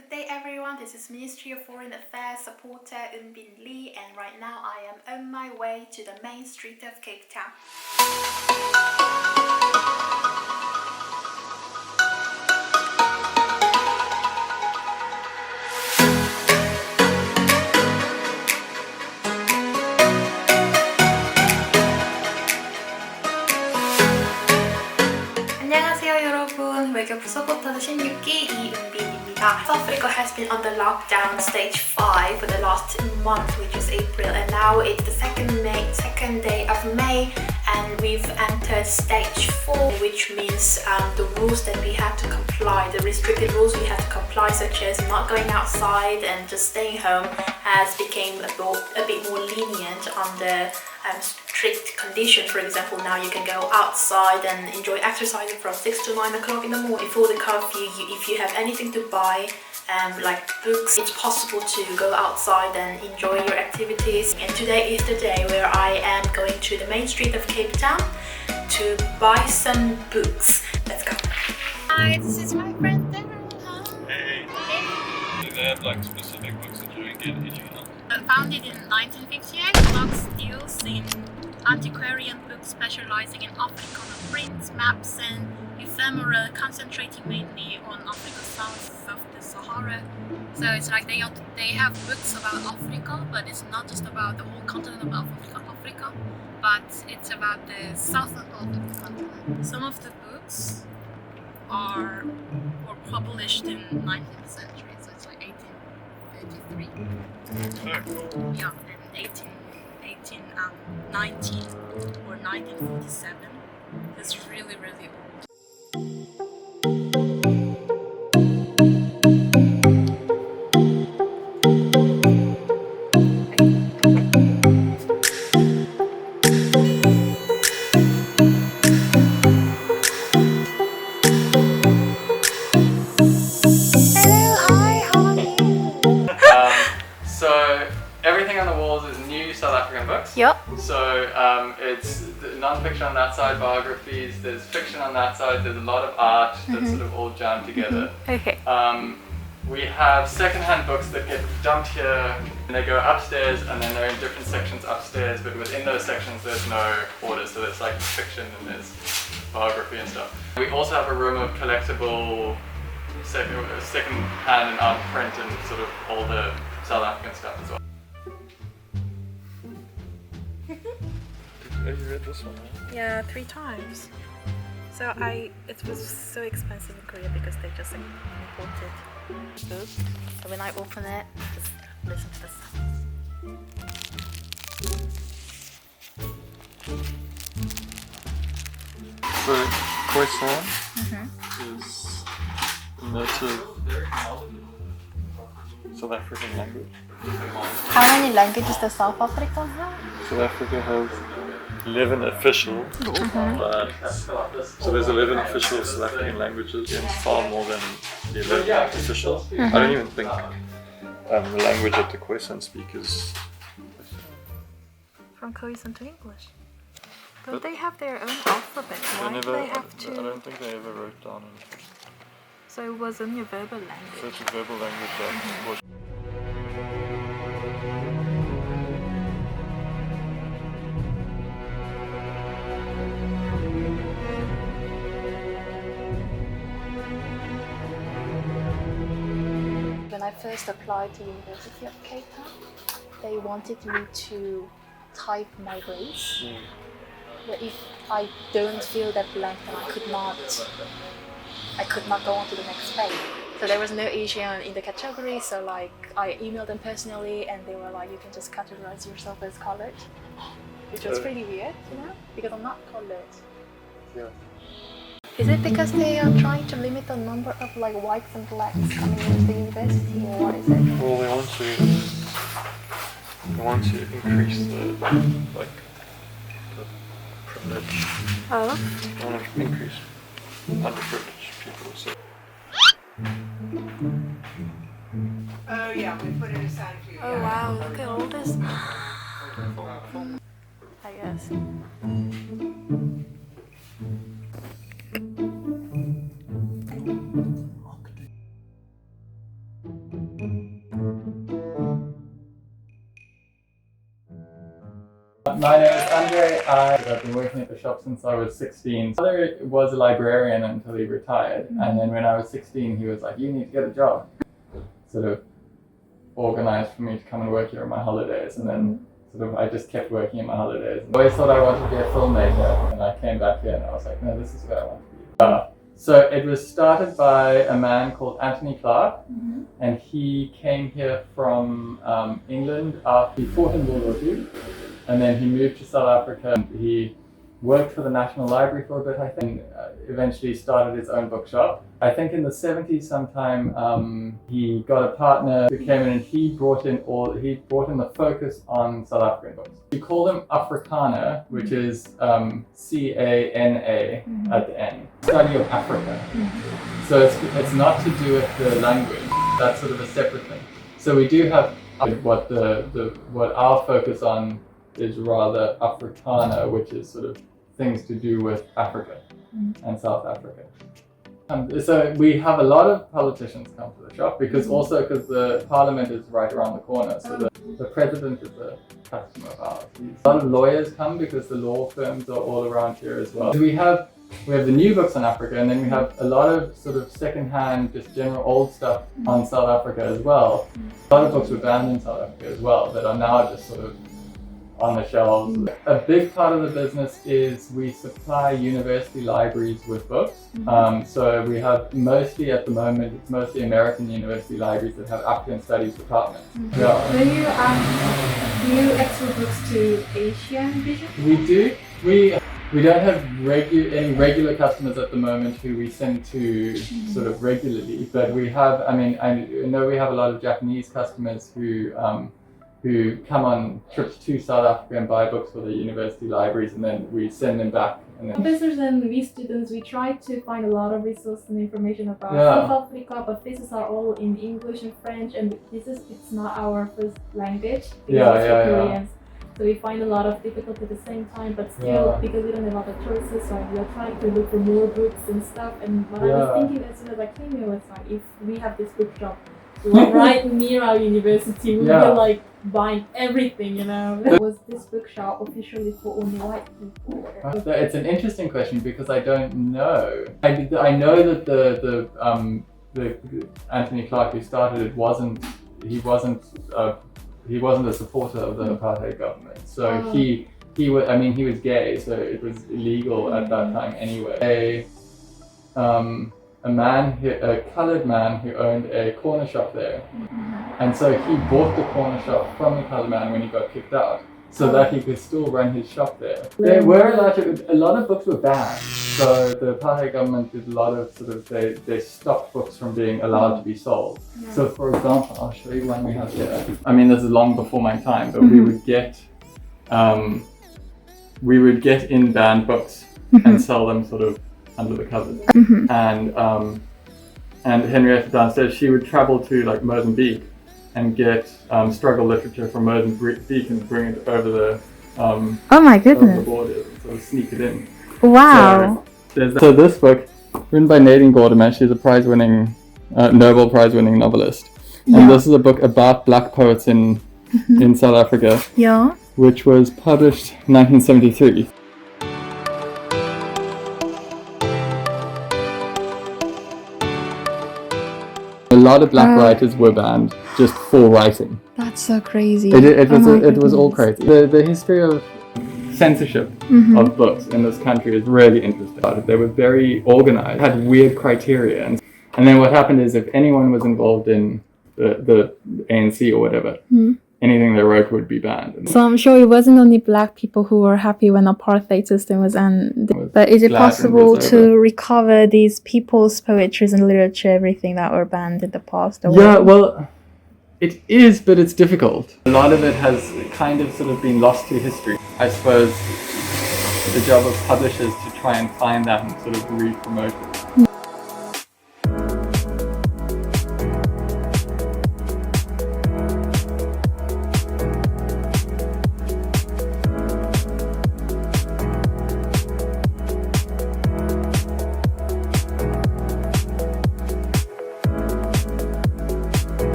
Good day everyone, this is Ministry of Foreign Affairs supporter I은빈, and right now I am on my way to the main street of Cape Town. 안녕하세요 여러분, 외대에서 16기 이은빈입니다. South Africa has been under lockdown stage 5 for the last month, which is April, and now it's the second day of May, and we've entered stage 4, which means the rules that we have to comply, the restricted rules we have to comply, such as not going outside and just staying home, has become a bit more lenient on the strict conditions. For example, now you can go outside and enjoy exercising from 6 to 9 o'clock in the morning. Before the curfew, if you have anything to buy, like books, it's possible to go outside and enjoy your activities. And today is the day where I am going to the main street of Cape Town to buy some books. Let's go. Hi, this is my friend Darren. Hey. Do they have like specific books that you get each month? Founded in 1958, Box deals in antiquarian books specializing in African prints, maps, and ephemera, concentrating mainly on Africa south of the Sahara. So it's like they have books about Africa, but it's not just about the whole continent of Africa, but it's about the southern part of the continent. Some of the books were published in 19th century, so it's like 1833. Yeah, in 1890 or 1947. It's really, really old. So everything on the walls is new South African books. Yep. So it's non-fiction on that side, biographies, there's fiction on that side, there's a lot of art that's sort of all jammed together. Okay. We have second-hand books that get dumped here and they go upstairs, and then they're in different sections upstairs, but within those sections there's no order, so there's like fiction and there's biography and stuff. We also have a room of collectible second-hand and art print and sort of all the South African stuff as well. Have you read this one? Yeah, 3 times. So it was so expensive in Korea because they just imported food. So when I open it, just listen to the sounds. So Khoisan is a native South African language. How many languages does South Africa have? South Africa has 11 official, but so there's 11 official South African languages and far more than the 11 official. I don't even think the language that the Khoisan speak is From Khoisan to English. Don't they have their own alphabet? Why do they have to? I don't think they ever wrote down anything. So it was only a verbal language. So it's a verbal language that was. When I first applied to University of Cape Town, they wanted me to type my grades. But if I don't fill that blank, then I could not go on to the next page. So there was no Asian in the category, so like I emailed them personally and they were like, you can just categorize yourself as colored, which was pretty weird, you know, because I'm not colored. Yeah. Is it because they are trying to limit the number of like whites and blacks coming into the university, or what is it? Well, they want to increase the privilege. Oh. They want to increase underprivileged people. So. Oh yeah, we put it aside for you. Oh wow, look at all this. I guess. My name is Andre. I've been working at the shop since I was 16. My father was a librarian until he retired, and then when I was 16 he was like, you need to get a job. Sort of organized for me to come and work here on my holidays, and then sort of I just kept working in my holidays. I always thought I wanted to be a filmmaker, and I came back here and I was like, no, this is where I want to be. So it was started by a man called Anthony Clark, and he came here from England after he fought in World War II, and then he moved to South Africa. He worked for the National Library for a bit, I think, and eventually started his own bookshop. I think in the 70s sometime he got a partner who came in and he brought in the focus on South African books. We call them Afrikaner, which is C-A-N-A at the end. Study of Africa. So it's not to do with the language, that's sort of a separate thing. So we do have what our focus on is rather Afrikaner, which is sort of things to do with Africa and South Africa. So we have a lot of politicians come to the shop because the parliament is right around the corner. So the president is a customer of ours. A lot of lawyers come because the law firms are all around here as well. So we have the new books on Africa, and then we have a lot of sort of secondhand, just general old stuff on South Africa as well. A lot of books were banned in South Africa as well that are now just sort of on the shelves. A big part of the business is we supply university libraries with books. So we have mostly at the moment, it's mostly American university libraries that have African studies departments. Yeah. Do you export books to Asian region? We do. We don't have any regular customers at the moment who we send to sort of regularly, but we have, I know we have a lot of Japanese customers who come on trips to South Africa and buy books for the university libraries, and then we send them back. Professors and we students, we try to find a lot of resources and information about South Africa, but these are all in English and French, and it's not our first language because it's for Koreans. So we find a lot of difficulty at the same time, but still, because we don't have a lot of choices, so we are trying to look for more books and stuff. And what I was thinking as soon as I came here was like, if we have this bookshop right near our university, we will like buying everything, you know. Was this bookshop officially for only white people? It's an interesting question because I don't know. I know that the Anthony Clark who started it he wasn't a supporter of the apartheid government. So he was gay, so it was illegal at that time anyway. A coloured man who owned a corner shop there. And so he bought the corner shop from the coloured man when he got kicked out, so that he could still run his shop there. There were a lot of books were banned. So the apartheid government did a lot of they stopped books from being allowed to be sold. So for example, I'll show you one we have here. This is long before my time, but we would get in banned books and sell them sort of under the covers. And Henrietta downstairs, she would travel to like Mozambique and get struggle literature from Mozambique and bring it over the oh my goodness, over the borders and sort of sneak it in. Wow. So this book, written by Nadine Gordimer, she's a Nobel Prize winning novelist. And this is a book about black poets in South Africa, which was published in 1973. A lot of black writers were banned just for writing. That's so crazy. It was all crazy. The history of censorship of books in this country is really interesting. They were very organized, had weird criteria, and then what happened is if anyone was involved in the ANC or whatever, anything they wrote would be banned. So I'm sure it wasn't only black people who were happy when apartheid system was ended. But is it possible to recover these people's poetry and literature, everything that were banned in the past? Well, it is, but it's difficult. A lot of it has kind of sort of been lost to history. I suppose the job of publishers to try and find that and sort of re-promote it.